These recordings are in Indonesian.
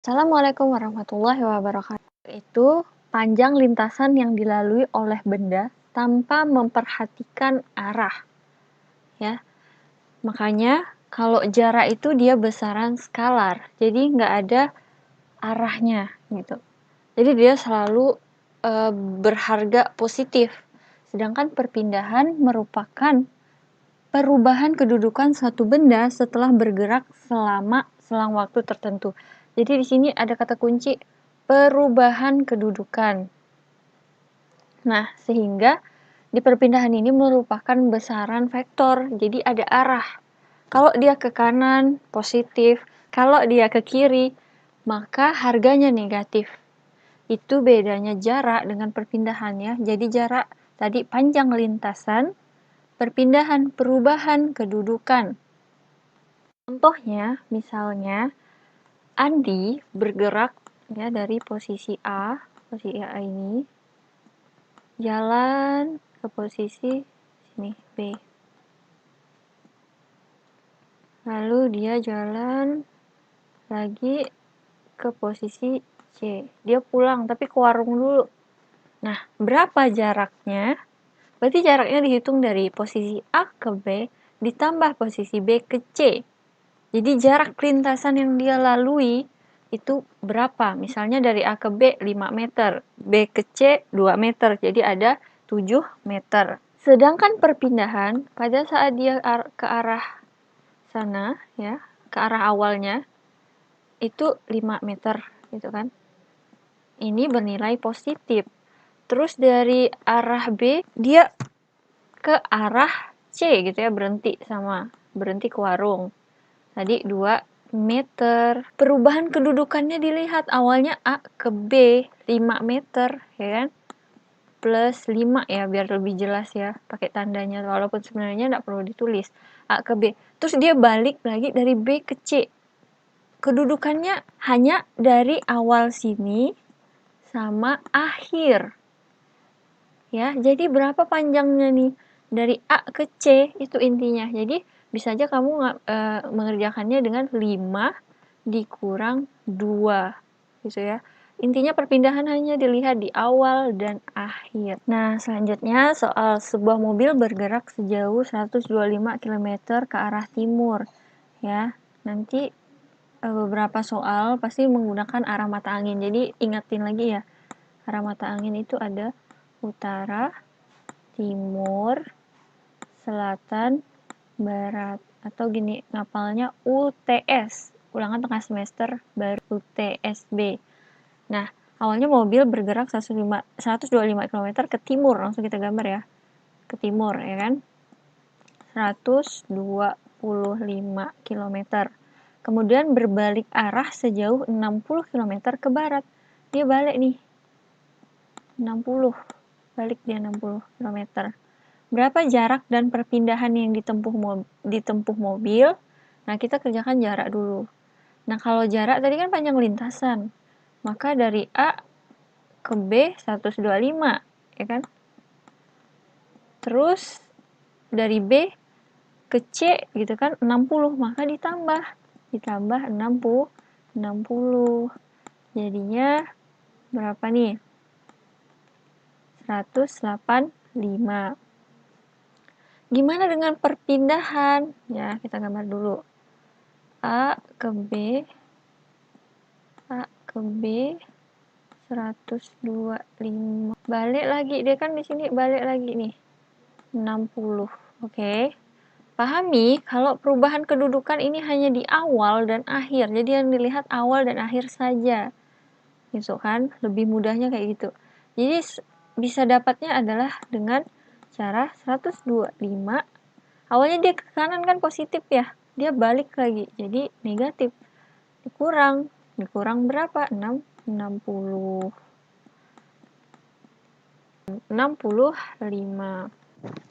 Assalamualaikum warahmatullahi wabarakatuh. Itu panjang lintasan yang dilalui oleh benda tanpa memperhatikan arah, ya. Makanya kalau jarak itu dia besaran skalar, jadi nggak ada arahnya gitu. Jadi dia selalu berharga positif. Sedangkan perpindahan merupakan perubahan kedudukan suatu benda setelah bergerak selama selang waktu tertentu. Jadi di sini ada kata kunci perubahan kedudukan. Nah, sehingga di perpindahan ini merupakan besaran vektor, jadi ada arah. Kalau dia ke kanan, positif. Kalau dia ke kiri, maka harganya negatif. Itu bedanya jarak dengan perpindahannya. Jadi jarak tadi panjang lintasan, perpindahan perubahan kedudukan. Contohnya, misalnya Andi bergerak ya dari posisi A ini, jalan ke posisi sini B. Lalu dia jalan lagi ke posisi C. Dia pulang tapi ke warung dulu. Nah, berapa jaraknya? Berarti jaraknya dihitung dari posisi A ke B ditambah posisi B ke C. Jadi jarak lintasan yang dia lalui itu berapa? Misalnya dari A ke B 5 meter, B ke C 2 meter, jadi ada 7 meter. Sedangkan perpindahan pada saat dia ke arah sana, ya, ke arah awalnya, itu 5 meter, gitu kan. Ini bernilai positif. Terus dari arah B, dia ke arah C gitu ya, berhenti ke warung. Tadi 2 meter. Perubahan kedudukannya dilihat awalnya A ke B 5 meter, ya kan? Plus 5 ya, biar lebih jelas ya, pakai tandanya, walaupun sebenarnya nggak perlu ditulis. A ke B. Terus dia balik lagi dari B ke C. Kedudukannya hanya dari awal sini sama akhir. Ya, jadi berapa panjangnya nih? Dari A ke C itu intinya. Jadi bisa aja kamu mengerjakannya dengan 5 dikurang 2 gitu ya. Intinya perpindahan hanya dilihat di awal dan akhir. Nah, selanjutnya soal sebuah mobil bergerak sejauh 125 km ke arah timur. Ya, nanti beberapa soal pasti menggunakan arah mata angin. Jadi ingatin lagi ya. Arah mata angin itu ada utara, timur, selatan, barat. Atau gini, ngapalnya UTS, ulangan tengah semester baru UTSB. Nah, awalnya mobil bergerak 125 km ke timur, langsung kita gambar ya. Ke timur, ya kan? 125 km. Kemudian berbalik arah sejauh 60 km ke barat. Dia balik nih. 60. Balik dia 60 km. Berapa jarak dan perpindahan yang ditempuh mobil? Nah, kita kerjakan jarak dulu. Nah, kalau jarak tadi kan panjang lintasan. Maka dari A ke B 125, ya kan? Terus dari B ke C gitu kan 60, maka ditambah 60. Jadinya berapa nih? 185. Gimana dengan perpindahan? Ya, kita gambar dulu. A ke B 125. Balik lagi, dia kan di sini balik lagi nih. 60. Oke. Pahami kalau perubahan kedudukan ini hanya di awal dan akhir. Jadi yang dilihat awal dan akhir saja. Gitu kan? Lebih mudahnya kayak gitu. Jadi bisa dapatnya adalah dengan cara 125. Awalnya dia ke kanan kan positif ya. Dia balik lagi. Jadi negatif. Dikurang berapa? 65.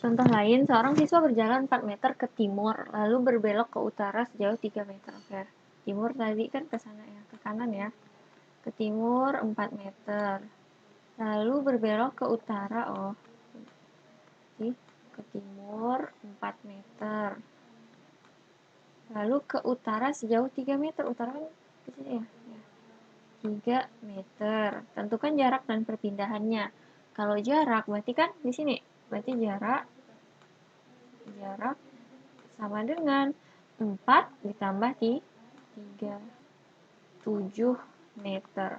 Contoh lain, seorang siswa berjalan 4 meter ke timur, lalu berbelok ke utara sejauh 3 meter. Oke. Timur tadi kan ke sana ya, ke kanan ya. Ke timur 4 meter. Lalu berbelok ke utara, ke timur 4 meter. Lalu ke utara sejauh 3 meter. Utara kan di sini ya. 3 meter. Tentukan jarak dan perpindahannya. Kalau jarak berarti kan di sini. Berarti jarak sama dengan 4 ditambah 3, 7 meter.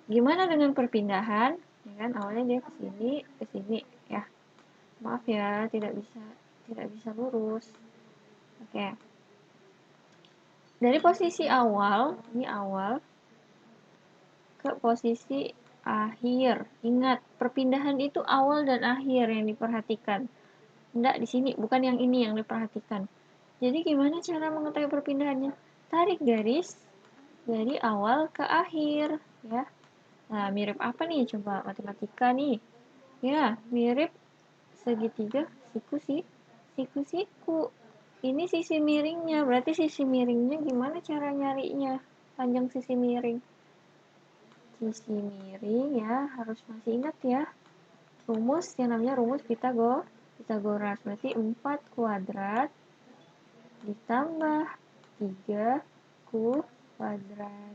Gimana dengan perpindahan? Ya kan awalnya dia ke sini ya. Maaf ya, tidak bisa lurus. Oke. Dari posisi awal, ini awal ke posisi akhir. Ingat, perpindahan itu awal dan akhir yang diperhatikan. Enggak, di sini bukan yang ini yang diperhatikan. Jadi gimana cara mengetahui perpindahannya? Tarik garis dari awal ke akhir, ya. Nah, mirip apa nih? Coba matematika nih. Ya, mirip segitiga siku-siku. Ini sisi miringnya, berarti sisi miringnya gimana cara nyarinya? Panjang sisi miring. Sisi miring ya, harus masih ingat ya. Rumus yang namanya rumus Pitagoras. Berarti 4 kuadrat ditambah 3 kuadrat.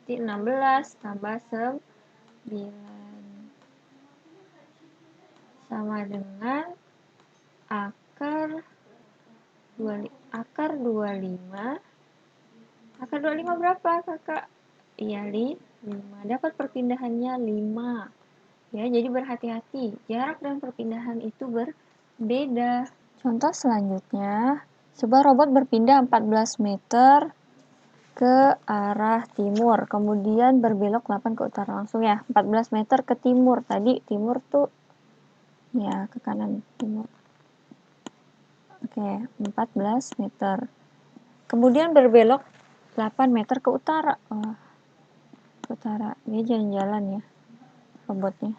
Berarti 16 tambah 9. Sama dengan akar 25. Akar 25 berapa, Kakak? Iya, 5. Dapat perpindahannya 5. Ya, jadi berhati-hati. Jarak dan perpindahan itu berbeda. Contoh selanjutnya, sebuah robot berpindah 14 meter ke arah timur, kemudian berbelok 8 ke utara langsung ya. 14 meter ke timur. Tadi timur tuh ya ke kanan timur. Oke, 14 meter. Kemudian berbelok 8 meter ke utara. Oh, ke utara. Dia jalan-jalan ya robotnya.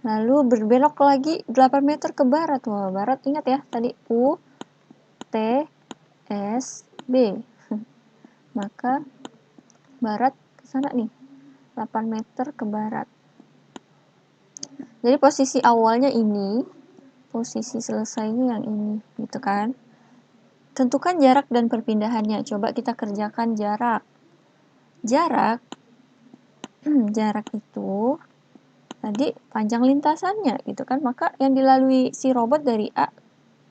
Lalu berbelok lagi 8 meter ke barat. Wah, barat ingat ya tadi U T S B. Maka barat ke sana nih. 8 meter ke barat. Jadi posisi awalnya ini, posisi selesainya yang ini, gitu kan? Tentukan jarak dan perpindahannya. Coba kita kerjakan jarak. Jarak itu tadi panjang lintasannya gitu kan, maka yang dilalui si robot dari A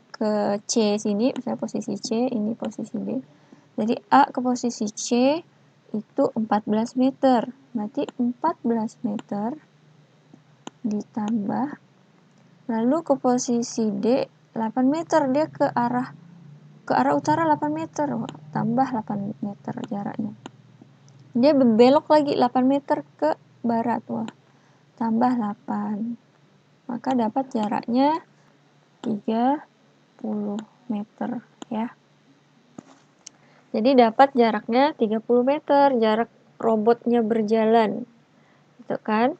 ke C sini, misalnya posisi C, ini posisi D. Jadi A ke posisi C itu 14 meter. Berarti 14 meter ditambah, lalu ke posisi D 8 meter, dia ke arah utara 8 meter. Wah, tambah 8 meter jaraknya. Dia berbelok lagi 8 meter ke barat. Wah, tambah 8. Maka dapat jaraknya 30 meter ya. Jadi dapat jaraknya 30 meter, jarak robotnya berjalan. Gitu kan?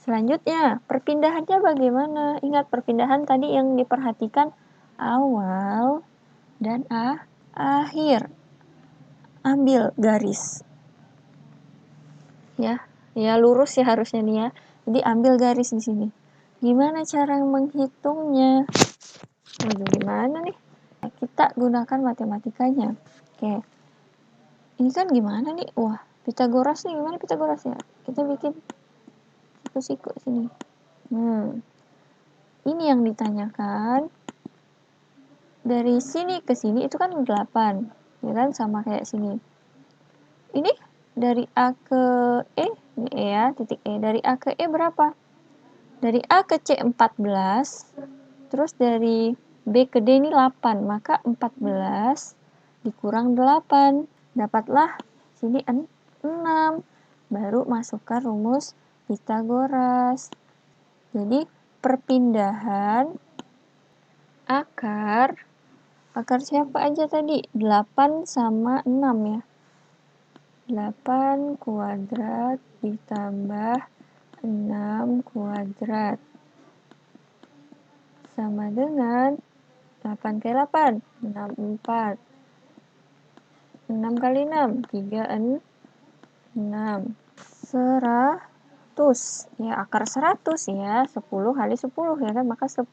Selanjutnya, perpindahannya bagaimana? Ingat perpindahan tadi yang diperhatikan awal dan akhir. Ambil garis. Ya, lurus ya harusnya nih ya. Jadi ambil garis di sini. Gimana cara menghitungnya? Waduh, gimana nih? Kita gunakan matematikanya. Oke. Ini kan gimana nih? Wah, Pitagoras nih. Gimana Pitagoras ya? Kita bikin siku-siku sini. Ini yang ditanyakan. Dari sini ke sini itu kan 8. Ya kan? Sama kayak sini. Ini dari A ke E. Ini E ya, titik E. Dari A ke E berapa? Dari A ke C 14. Terus dari B ke D ini 8. Maka 14 dikurang 8. Dapatlah sini 6. Baru masukkan rumus Pitagoras. Jadi perpindahan akar siapa aja tadi? 8 sama 6 ya. 8 kuadrat ditambah 6 kuadrat sama dengan 8 kali 8, 64. 6 kali 6, 36. 100. Ya, akar 100 ya. 10 kali 10 ya kan, maka 10.